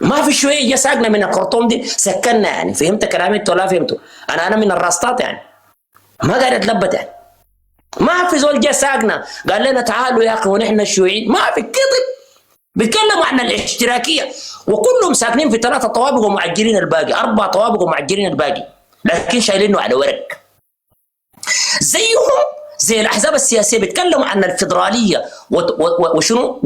ما في شويه جا ساقنا من الخرطوم دي سكننا يعني. فهمت كلامي انت ولا فهمته؟ انا من الراستات يعني، ما قاعد اتلبت يعني. ما في زول جا ساقنا قال لنا تعالوا يا اخي ونحن الشيوعيين، ما في كذب. بيتكلموا عن الاشتراكيه وكلهم ساكنين في 3 طوابق ومعجلين الباقي، 4 طوابق ومعجلين الباقي، لكن شايلينه على ورق. زيهم زي الاحزاب السياسيه بيتكلموا عن الفدراليه وشنو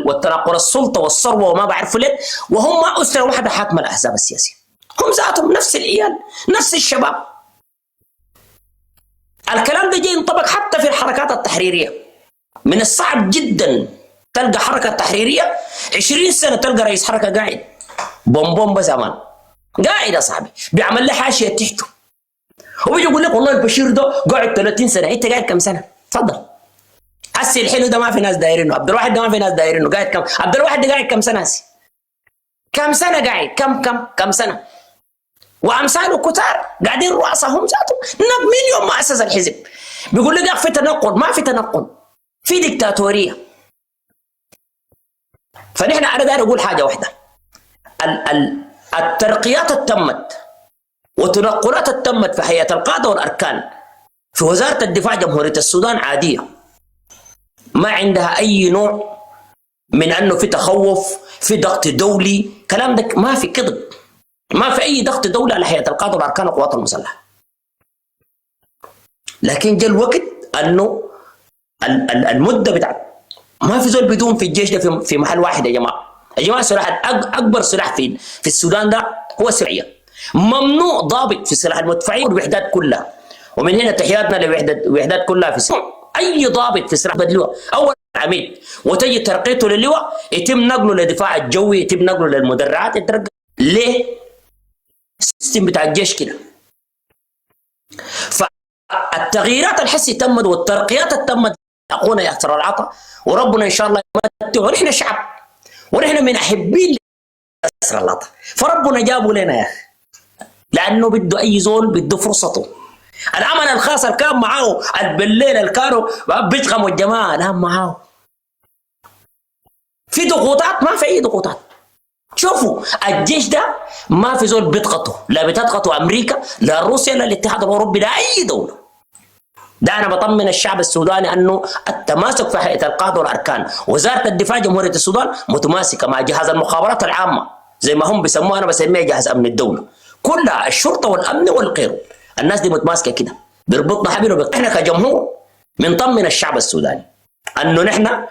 والتنقل السلطه والثروه وما بعرفوا ليه، وهم اسره واحده حاكمه الاحزاب السياسيه. هم ذاتهم نفس العيال نفس الشباب. الكلام ده جاي ينطبق حتى في الحركات التحريريه. من الصعب جدا تلقى حركه تحريريه 20 سنه تلقى رئيس حركه قاعد بومبوم بزمان قاعد يا صاحبي بيعمل له حاشيه تحته، وبيجي يقول لك والله البشير ده قاعد 30 سنه، انت قاعد كم سنه؟ تفضل. هسي الحلو ده ما في ناس دايرينه، عبد الواحد ده ما في ناس دايرينه، قاعد كم؟ عبد الواحد ده قاعد كم سنه هسي؟ كم سنه قاعد؟ كم سنه؟ وامثاله كتار قاعدين رؤساهم ذاتهم من يوم ما اسس الحزب بيقول لك في تنقل، ما في تنقل، في ديكتاتوريه. فنحن انا داير اقول حاجه واحده، الترقيات التمت وتنقلات التمت في هيئه القاده والاركان في وزاره الدفاع جمهوريه السودان عاديه، ما عندها اي نوع من انه في تخوف، في ضغط دولي، كلام ده ما في كذب، ما في اي ضغط دولي على هيئه القاده والاركان والقوات المسلحه. لكن جاء الوقت انه المده بتاعت ما في زول بدون في الجيش ده في محل واحد. يا جماعه السلاح اكبر سلاح في السودان ده هو السرعيه. ممنوع ضابط في سلاح المدفعيه والوحدات كلها، ومن هنا تحياتنا للوحدات كلها في السودان. اي ضابط في سلاح بدلوه اول عميد وتجي ترقيته للواء يتم نقله للدفاع الجوي، يتم نقله للمدرعات، يترقى ليه؟ السيستم بتاع الجيش كده. فالتغييرات الحسي تمت والترقيات التمت اخونا ياسر العطا، وربنا ان شاء الله يمتعه، ونحن شعب ونحن من محبين ياسر العطا، فربنا جابه لنا يا اخي، لانه بده اي زول بده فرصته. العمل الخاص اللي كان معاه بالليل اللي كانوا بيشغموا الجماعه الان معاه في ضغوطات، ما في اي ضغوطات. شوفوا الجيش ده ما في زول بيضغطه، لا بتضغطه امريكا لا روسيا لا الاتحاد الاوروبي لا اي دوله. ده انا بطمن الشعب السوداني انه التماسك في هيئه القاده والاركان، وزاره الدفاع جمهوريه السودان متماسكه مع جهاز المخابرات العامه زي ما هم بيسموها، انا بسميها جهاز امن الدوله، كلها الشرطه والامن والغيره، الناس دي متماسكه كده بيربطنا حبل. احنا كجمهور بنطمن الشعب السوداني انه نحن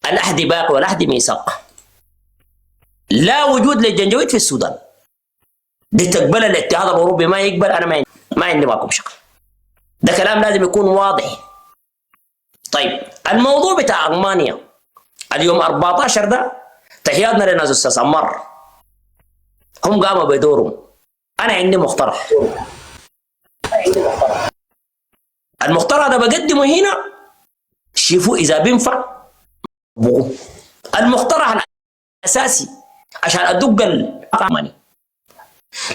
العهد باقي والعهد ميثاق، لا وجود للجنجويد في السودان. دي تقبل الاتحاد الاوروبي ما يقبل، انا ما عندي معكم شغل. ده كلام لازم يكون واضح. طيب الموضوع بتاع المانيا اليوم 14 ده تحياتنا لناس استاذ عمار، هم قاموا بدورهم. انا عندي مقترح، المقترح ده بقدمه هنا، شوفوا اذا بينفع بقوم. المقترح الاساسي عشان ادق المانيا،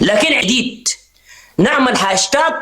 لكن عديد نعمل هاشتاج